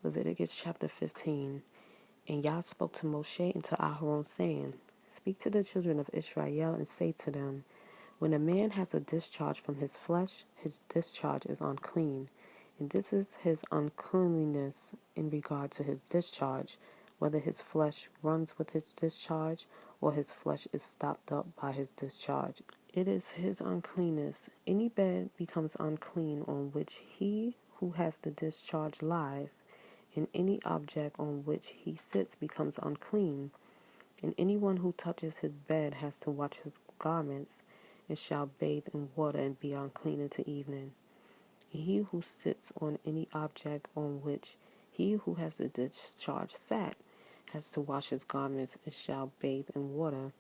Leviticus chapter 15. And Yah spoke to Moshe and to Aharon, saying, Speak to the children of Israel and say to them, When a man has a discharge from his flesh, his discharge is unclean. And this is his uncleanliness in regard to his discharge, whether his flesh runs with his discharge, or his flesh is stopped up by his discharge. It is his uncleanness. Any bed becomes unclean on which he who has the discharge lies, and any object on which he sits becomes unclean. And anyone who touches his bed has to wash his garments, and shall bathe in water and be unclean until evening. And he who sits on any object on which he who has the discharge sat has to wash his garments, and shall bathe in water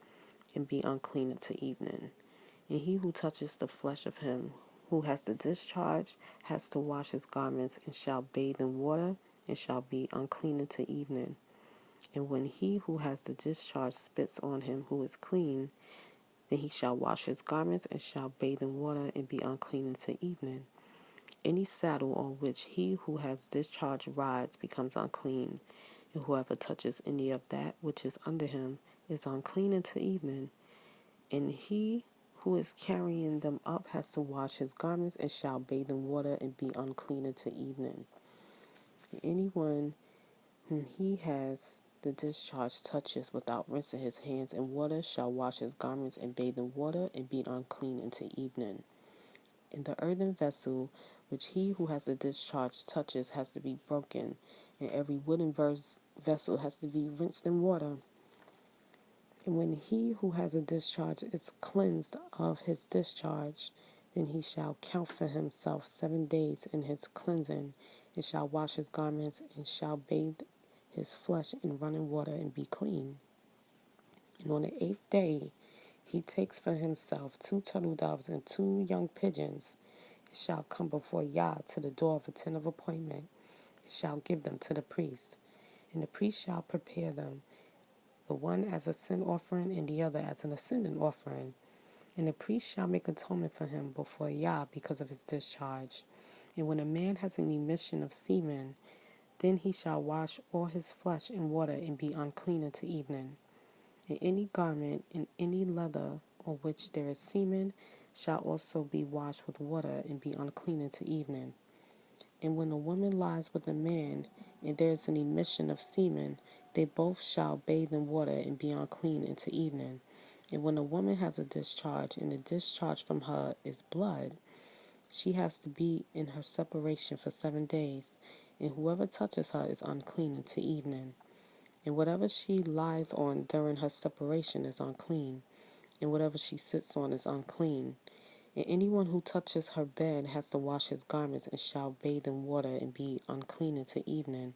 and be unclean until evening. And he who touches the flesh of him who has the discharge has to wash his garments, and shall bathe in water and shall be unclean until evening. And when he who has the discharge spits on him who is clean, then he shall wash his garments and shall bathe in water and be unclean until evening. Any saddle on which he who has discharge rides becomes unclean, and whoever touches any of that which is under him is unclean until evening. And he who is carrying them up has to wash his garments and shall bathe in water and be unclean until evening. And anyone whom he has the discharge touches without rinsing his hands in water shall wash his garments and bathe in water and be unclean until evening. And the earthen vessel which he who has the discharge touches has to be broken, and every wooden vessel has to be rinsed in water. And when he who has a discharge is cleansed of his discharge, then he shall count for himself 7 days in his cleansing, and shall wash his garments, and shall bathe his flesh in running water, and be clean. And on the 8th day he takes for himself 2 turtle doves and 2 young pigeons, and shall come before Yah to the door of the tent of appointment, and shall give them to the priest. And the priest shall prepare them, the one as a sin offering and the other as an ascendant offering. And the priest shall make atonement for him before Yah because of his discharge. And when a man has an emission of semen, then he shall wash all his flesh in water and be unclean until evening. And any garment and any leather on which there is semen shall also be washed with water and be unclean until evening. And when a woman lies with a man, and there is an emission of semen, they both shall bathe in water and be unclean until evening. And when a woman has a discharge, and the discharge from her is blood, she has to be in her separation for 7 days, and whoever touches her is unclean until evening. And whatever she lies on during her separation is unclean, and whatever she sits on is unclean. And anyone who touches her bed has to wash his garments, and shall bathe in water and be unclean until evening.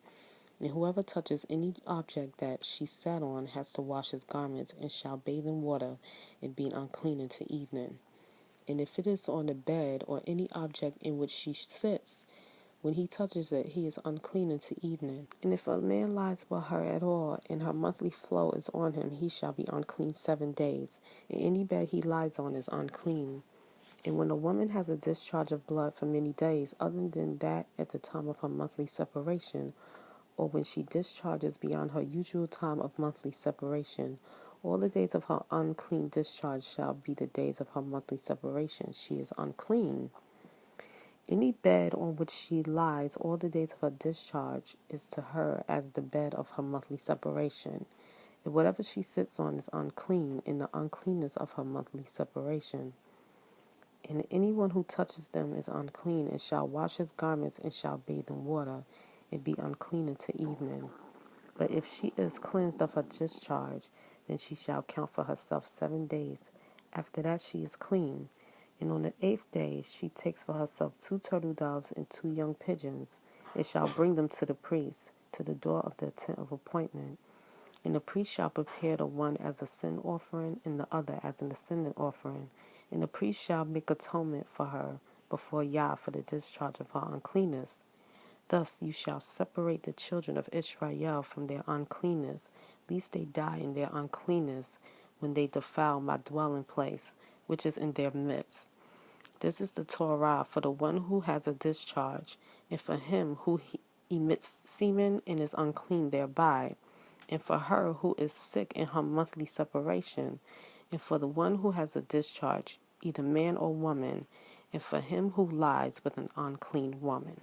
And whoever touches any object that she sat on has to wash his garments, and shall bathe in water and be unclean until evening. And if it is on the bed or any object in which she sits, when he touches it, he is unclean until evening. And if a man lies with her at all, and her monthly flow is on him, he shall be unclean 7 days. And any bed he lies on is unclean. And when a woman has a discharge of blood for many days, other than that at the time of her monthly separation, or when she discharges beyond her usual time of monthly separation, all the days of her unclean discharge shall be the days of her monthly separation. She is unclean. Any bed on which she lies all the days of her discharge is to her as the bed of her monthly separation. And whatever she sits on is unclean in the uncleanness of her monthly separation. And anyone who touches them is unclean, and shall wash his garments, and shall bathe in water, and be unclean until evening. But if she is cleansed of her discharge, then she shall count for herself 7 days. After that she is clean. And on the 8th day she takes for herself 2 turtle doves and 2 young pigeons, and shall bring them to the priest, to the door of the tent of appointment. And the priest shall prepare the one as a sin offering, and the other as an ascendant offering. And the priest shall make atonement for her before Yah for the discharge of her uncleanness. Thus you shall separate the children of Israel from their uncleanness, lest they die in their uncleanness when they defile my dwelling place, which is in their midst. This is the Torah for the one who has a discharge, and for him who emits semen and is unclean thereby, and for her who is sick in her monthly separation, and for the one who has a discharge, either man or woman, and for him who lies with an unclean woman.